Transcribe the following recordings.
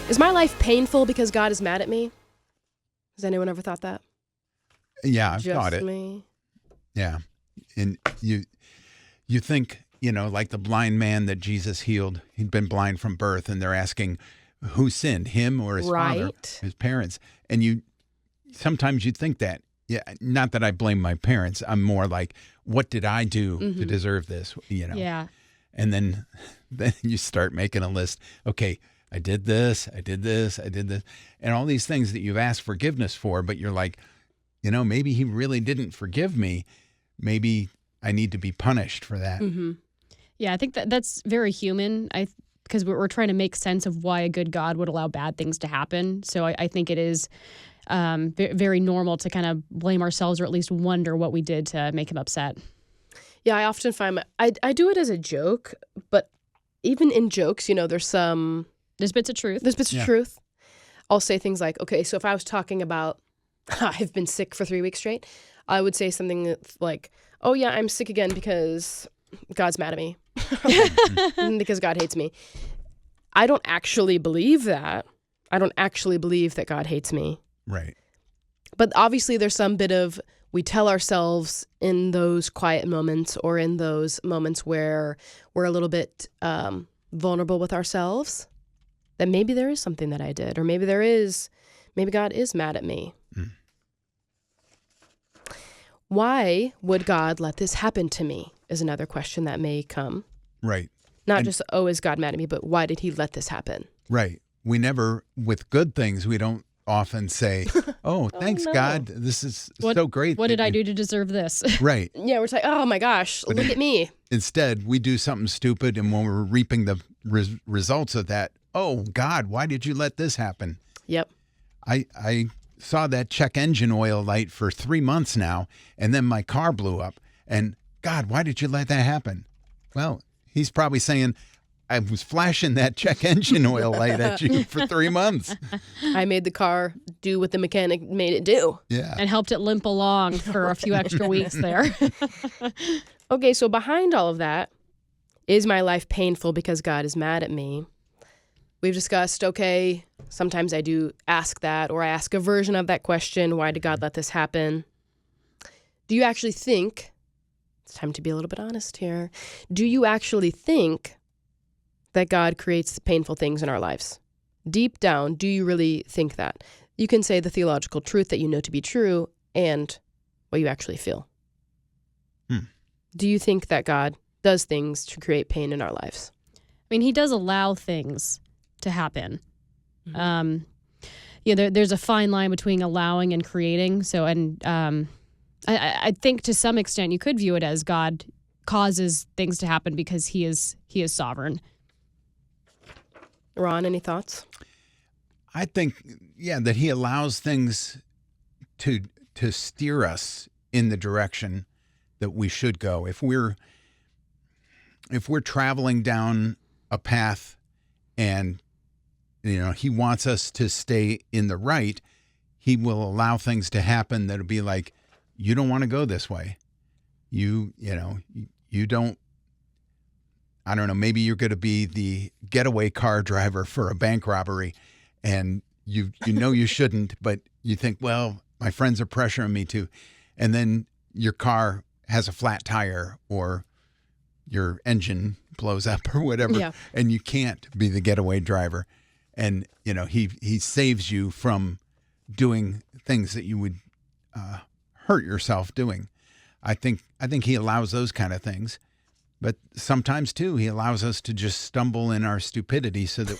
Is my life painful because God is mad at me? Has anyone ever thought that? Yeah, I've Just thought it. me? Yeah. And you think, like the blind man that Jesus healed, he'd been blind from birth, and they're asking who sinned, him or his father, Right. his parents. And sometimes you think that. Yeah, not that I blame my parents. I'm more like, what did I do to deserve this? Yeah. And then you start making a list. Okay, I did this, I did this, I did this. And all these things that you've asked forgiveness for, but you're like, maybe he really didn't forgive me. Maybe I need to be punished for that. Mm-hmm. Yeah, I think that's very human. Because we're trying to make sense of why a good God would allow bad things to happen. So I think it is very normal to kind of blame ourselves, or at least wonder what we did to make him upset. Yeah, I often find I do it as a joke, but even in jokes, There's bits of truth. there's bits of truth. I'll say things like, okay, so if I was talking about I've been sick for 3 weeks straight, I would say something like, oh yeah, I'm sick again because God's mad at me. Because God hates me. I don't actually believe that. I don't actually believe that God hates me. Right. But obviously there's some bit of, we tell ourselves in those quiet moments, or in those moments where we're a little bit vulnerable with ourselves, that maybe there is something that I did, or maybe God is mad at me. Mm. Why would God let this happen to me is another question that may come. Right. Not just, is God mad at me, but why did he let this happen? Right. We never, with good things, we don't often say, oh, thanks, no. God. This is so great. What did I do to deserve this? Right. Yeah, we're like, oh my gosh, look at me. Instead, we do something stupid, and when we're reaping the results of that, oh, God, why did you let this happen? Yep. I saw that check engine oil light for 3 months now, and then my car blew up. And God, why did you let that happen? Well, he's probably saying, I was flashing that check engine oil light at you for 3 months. I made the car do what the mechanic made it do. Yeah. And helped it limp along for a few extra weeks there. Okay, so behind all of that, is my life painful because God is mad at me? We've discussed, okay, sometimes I do ask that, or I ask a version of that question, why did God let this happen? Do you actually think, it's time to be a little bit honest here, do you actually think that God creates painful things in our lives? Deep down, do you really think that? You can say the theological truth that you know to be true and what you actually feel. Do you think that God does things to create pain in our lives? I mean, he does allow things to happen. There's a fine line between allowing and creating. So, I think to some extent you could view it as God causes things to happen because he is sovereign. Ron, any thoughts? I think, that he allows things to steer us in the direction that we should go. If we're traveling down a path and he wants us to stay in the right, he will allow things to happen that'll be like, you don't want to go this way. You don't, I don't know, maybe you're going to be the getaway car driver for a bank robbery, and you shouldn't, but you think, well, my friends are pressuring me to. And then your car has a flat tire, or your engine blows up or whatever, and you can't be the getaway driver. And, he saves you from doing things that you would hurt yourself doing. I think he allows those kind of things. But sometimes, too, he allows us to just stumble in our stupidity so that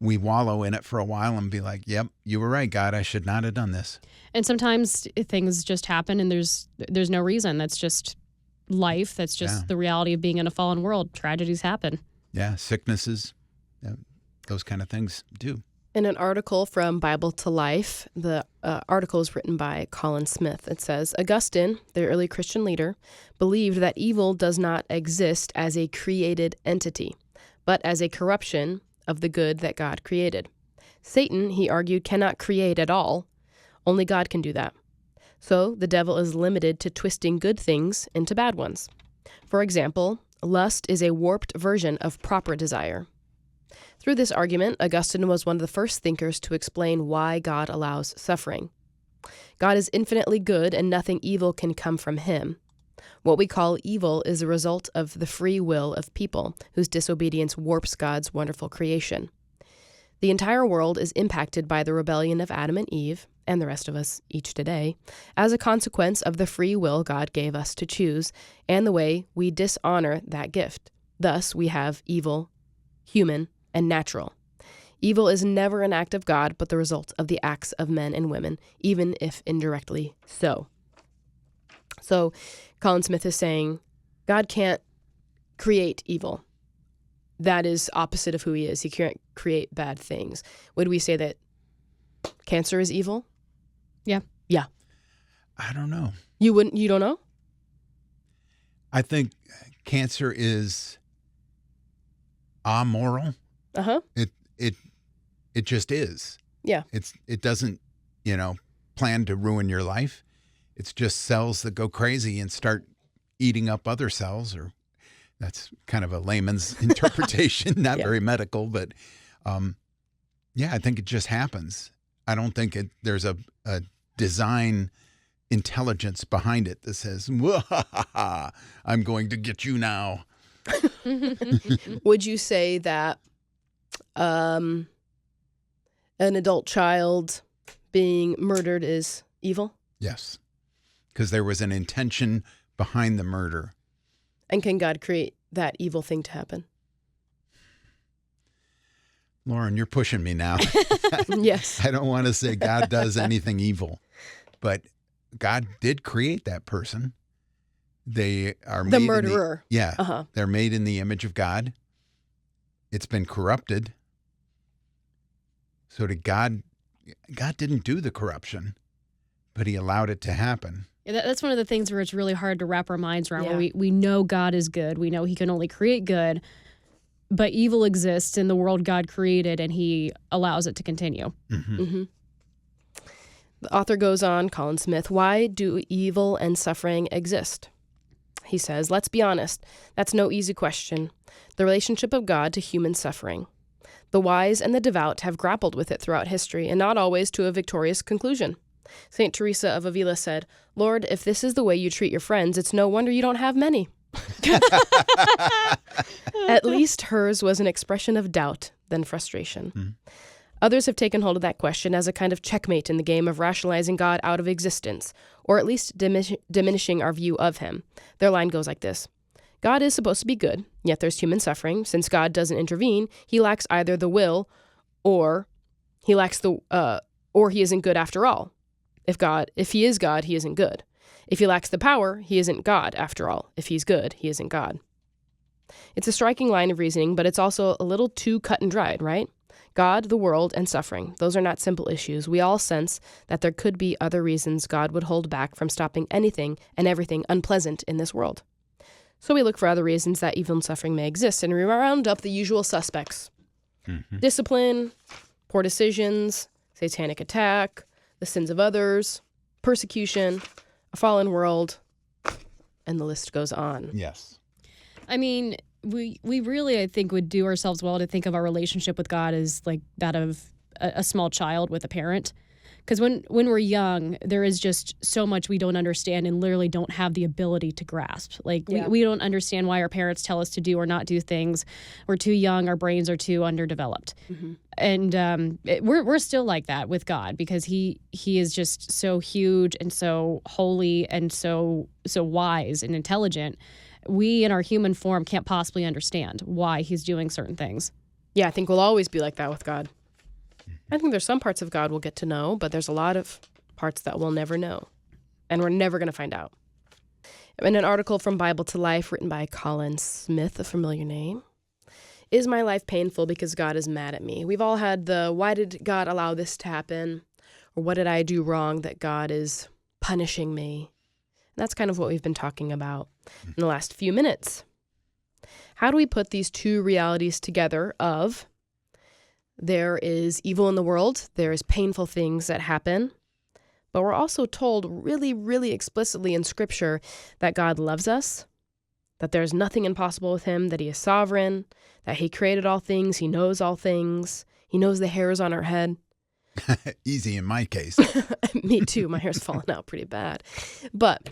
we wallow in it for a while and be like, yep, you were right, God, I should not have done this. And sometimes things just happen and there's no reason. That's just life. That's just the reality of being in a fallen world. Tragedies happen. Yeah, sicknesses, those kind of things do. In an article from Bible to Life, the article is written by Colin Smith. It says, Augustine, the early Christian leader, believed that evil does not exist as a created entity, but as a corruption of the good that God created. Satan, he argued, cannot create at all. Only God can do that. So the devil is limited to twisting good things into bad ones. For example, lust is a warped version of proper desire. Through this argument, Augustine was one of the first thinkers to explain why God allows suffering. God is infinitely good and nothing evil can come from him. What we call evil is a result of the free will of people whose disobedience warps God's wonderful creation. The entire world is impacted by the rebellion of Adam and Eve, and the rest of us each today, as a consequence of the free will God gave us to choose and the way we dishonor that gift. Thus, we have evil, human, and natural. Evil is never an act of God, but the result of the acts of men and women, even if indirectly so. So, Colin Smith is saying, God can't create evil. That is opposite of who he is. He can't create bad things. Would we say that cancer is evil? Yeah. Yeah. I don't know. You don't know? I think cancer is amoral. Uh-huh. It just is. Yeah. It doesn't, plan to ruin your life. It's just cells that go crazy and start eating up other cells, or that's kind of a layman's interpretation, not Yeah. very medical, but I think it just happens. I don't think there's a design intelligence behind it that says, I'm going to get you now. Would you say that an adult child being murdered is evil? Yes, because there was an intention behind the murder. And can God create that evil thing to happen? Lauren, you're pushing me now. Yes. I don't want to say God does anything evil, but God did create that person. They are The made murderer. Uh-huh. They're made in the image of God. It's been corrupted. So God didn't do the corruption, but he allowed it to happen. Yeah, that's one of the things where it's really hard to wrap our minds around, Yeah. where we know God is good. We know he can only create good, but evil exists in the world God created, and he allows it to continue. Mm-hmm. Mm-hmm. The author goes on, Colin Smith, why do evil and suffering exist? He says, let's be honest, that's no easy question. The relationship of God to human suffering. The wise and the devout have grappled with it throughout history, and not always to a victorious conclusion. St. Teresa of Avila said, Lord, if this is the way you treat your friends, it's no wonder you don't have many. At least hers was an expression of doubt than frustration. Mm-hmm. Others have taken hold of that question as a kind of checkmate in the game of rationalizing God out of existence, or at least diminishing our view of him. Their line goes like this. God is supposed to be good, yet there's human suffering. Since God doesn't intervene, he lacks either the will or he isn't good after all. If he is God, he isn't good. If he lacks the power, he isn't God after all. If he's good, he isn't God. It's a striking line of reasoning, but it's also a little too cut and dried, right? God, the world, and suffering. Those are not simple issues. We all sense that there could be other reasons God would hold back from stopping anything and everything unpleasant in this world. So we look for other reasons that evil and suffering may exist, and we round up the usual suspects. Mm-hmm. Discipline, poor decisions, satanic attack, the sins of others, persecution, a fallen world, and the list goes on. Yes. I mean, we really, I think, would do ourselves well to think of our relationship with God as like that of a small child with a parent. Because when we're young, there is just so much we don't understand and literally don't have the ability to grasp. Like, we don't understand why our parents tell us to do or not do things. We're too young. Our brains are too underdeveloped. Mm-hmm. And we're still like that with God, because he is just so huge and so holy and so wise and intelligent. We in our human form can't possibly understand why he's doing certain things. Yeah, I think we'll always be like that with God. I think there's some parts of God we'll get to know, but there's a lot of parts that we'll never know, and we're never going to find out. In an article from Bible to Life written by Colin Smith, a familiar name, is my life painful because God is mad at me? We've all had the, why did God allow this to happen? Or what did I do wrong that God is punishing me? And that's kind of what we've been talking about in the last few minutes. How do we put these two realities together of there is evil in the world, there is painful things that happen, but we're also told really, really explicitly in Scripture that God loves us, that there's nothing impossible with him, that he is sovereign, that he created all things, he knows all things, he knows the hairs on our head. Easy in my case. Me too. My hair's falling out pretty bad. But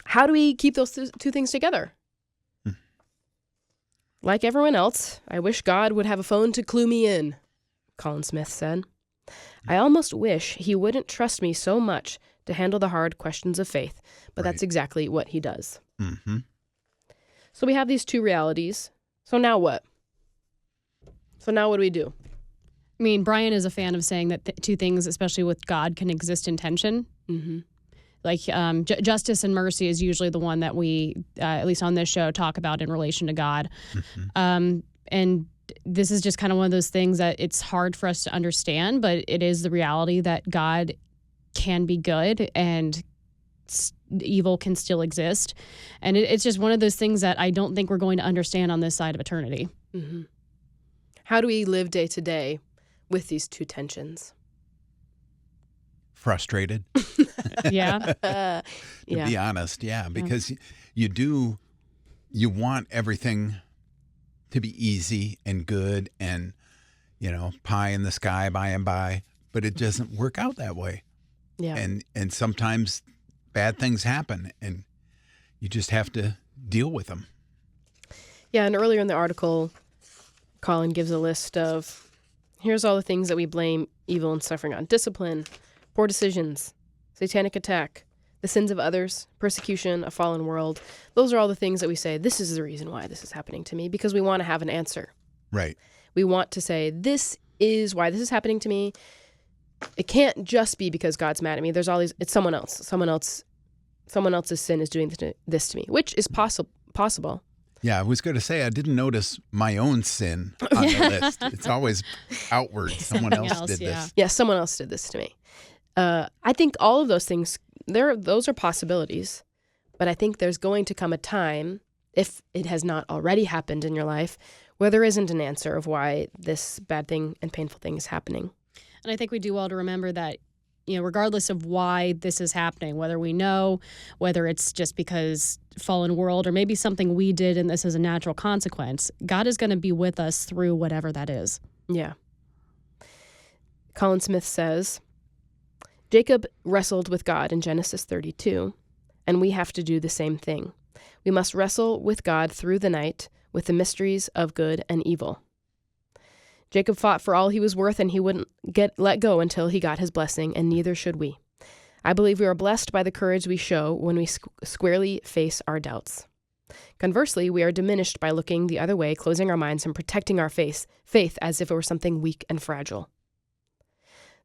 how do we keep those two things together? Like everyone else, I wish God would have a phone to clue me in, Colin Smith said. I almost wish he wouldn't trust me so much to handle the hard questions of faith, but that's exactly what he does. Mm-hmm. So we have these two realities. So now what? So now what do we do? I mean, Brian is a fan of saying that two things, especially with God, can exist in tension. Mm-hmm. Like justice and mercy is usually the one that we, at least on this show, talk about in relation to God. Mm-hmm. And this is just kind of one of those things that it's hard for us to understand, but it is the reality that God can be good and evil can still exist. And it's just one of those things that I don't think we're going to understand on this side of eternity. Mm-hmm. How do we live day to day with these two tensions? Frustrated. Yeah. To be honest, because you want everything to be easy and good and, pie in the sky by and by, but it doesn't work out that way. Yeah. And sometimes bad things happen and you just have to deal with them. Yeah, and earlier in the article, Colin gives a list of, here's all the things that we blame evil and suffering on: discipline, poor decisions, satanic attack, the sins of others, persecution, a fallen world. Those are all the things that we say, this is the reason why this is happening to me, because we want to have an answer. Right. We want to say, this is why this is happening to me. It can't just be because God's mad at me. There's all these, it's someone else. Someone else's sin is doing this to me, which is possible. Yeah, I was going to say, I didn't notice my own sin on the list. It's always outward. Someone else did this. Yeah, someone else did this to me. I think all of those things, those are possibilities, but I think there's going to come a time, if it has not already happened in your life, where there isn't an answer of why this bad thing and painful thing is happening. And I think we do well to remember that, regardless of why this is happening, whether we know, whether it's just because fallen world or maybe something we did and this is a natural consequence, God is going to be with us through whatever that is. Yeah. Colin Smith says, Jacob wrestled with God in Genesis 32, and we have to do the same thing. We must wrestle with God through the night with the mysteries of good and evil. Jacob fought for all he was worth, and he wouldn't let go until he got his blessing, and neither should we. I believe we are blessed by the courage we show when we squarely face our doubts. Conversely, we are diminished by looking the other way, closing our minds, and protecting our faith as if it were something weak and fragile.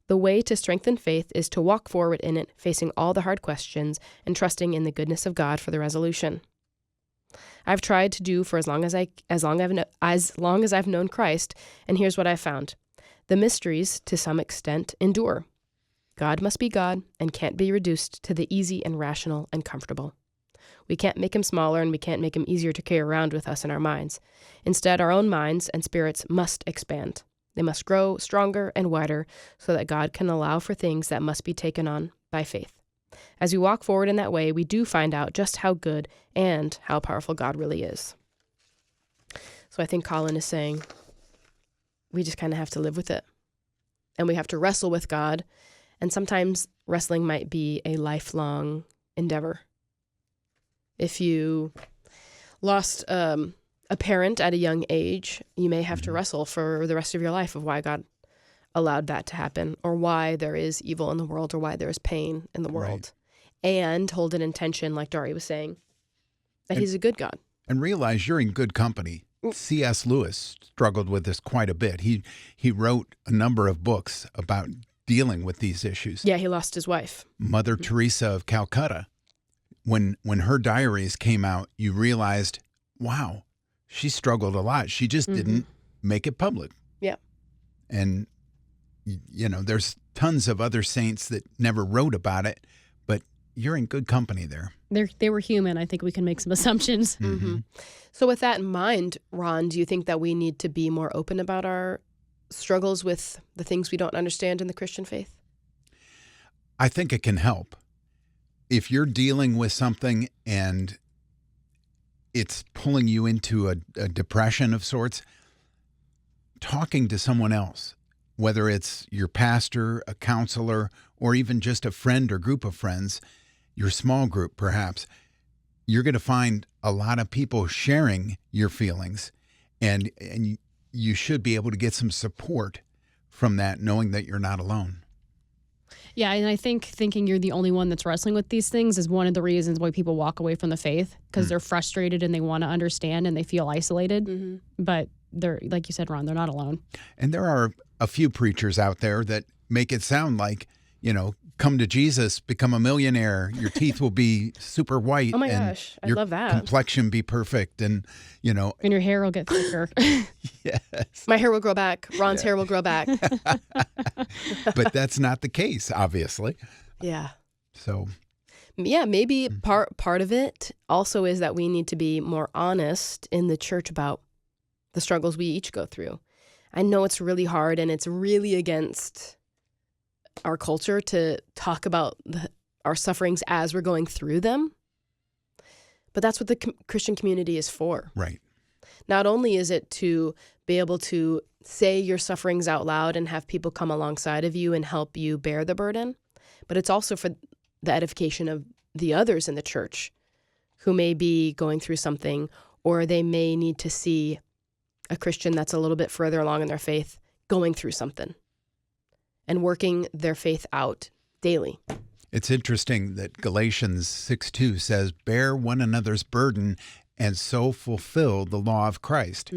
The way to strengthen faith is to walk forward in it, facing all the hard questions and trusting in the goodness of God for the resolution. I've tried to do for as long as I've known Christ, and here's what I've found. The mysteries, to some extent, endure. God must be God and can't be reduced to the easy and rational and comfortable. We can't make him smaller, and we can't make him easier to carry around with us in our minds. Instead, our own minds and spirits must expand. They must grow stronger and wider so that God can allow for things that must be taken on by faith. As we walk forward in that way, we do find out just how good and how powerful God really is. So I think Colin is saying we just kind of have to live with it. And we have to wrestle with God. And sometimes wrestling might be a lifelong endeavor. If you lost a parent at a young age, you may have to wrestle for the rest of your life of why God allowed that to happen, or why there is evil in the world, or why there is pain in the world. Right. And hold it in tension, like Dari was saying, that he's a good God. And realize you're in good company. C.S. Lewis struggled with this quite a bit. He wrote a number of books about dealing with these issues. Yeah, he lost his wife. Mother Teresa of Calcutta, when her diaries came out, you realized, wow, she struggled a lot. She just didn't make it public. Yeah. And there's tons of other saints that never wrote about it, but you're in good company there. They were human. I think we can make some assumptions. Mm-hmm. So with that in mind, Ron, do you think that we need to be more open about our struggles with the things we don't understand in the Christian faith? I think it can help. If you're dealing with something and it's pulling you into a depression of sorts, talking to someone else, whether it's your pastor, a counselor, or even just a friend or group of friends, your small group perhaps, you're going to find a lot of people sharing your feelings, and you should be able to get some support from that, knowing that you're not alone. Yeah, and I think thinking you're the only one that's wrestling with these things is one of the reasons why people walk away from the faith, because they're frustrated and they want to understand and they feel isolated. Mm-hmm. But they're, like you said, Ron, they're not alone. And there are a few preachers out there that make it sound like, come to Jesus, become a millionaire, your teeth will be super white. Oh my and gosh, I your love that. complexion be perfect, and And your hair will get thicker. yes. My hair will grow back. Ron's hair will grow back. But that's not the case, obviously. Yeah. So Yeah, maybe part of it also is that we need to be more honest in the church about the struggles we each go through. I know it's really hard and it's really against our culture to talk about our sufferings as we're going through them. But that's what the Christian community is for. right. Not only is it to be able to say your sufferings out loud and have people come alongside of you and help you bear the burden, but it's also for the edification of the others in the church who may be going through something, or they may need to see a Christian that's a little bit further along in their faith going through something and working their faith out daily. It's interesting that Galatians 6:2 says, bear one another's burden and so fulfill the law of Christ.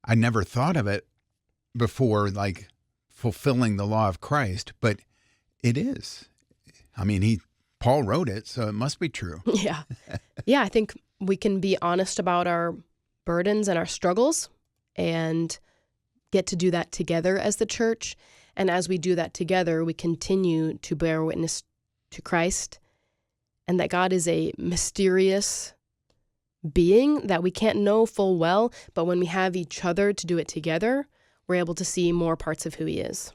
I never thought of it before, like fulfilling the law of Christ, but it is. I mean, Paul wrote it, so it must be true. Yeah. Yeah, I think we can be honest about our burdens and our struggles and get to do that together as the church. And as we do that together, we continue to bear witness to Christ and that God is a mysterious being that we can't know full well, but when we have each other to do it together, we're able to see more parts of who he is.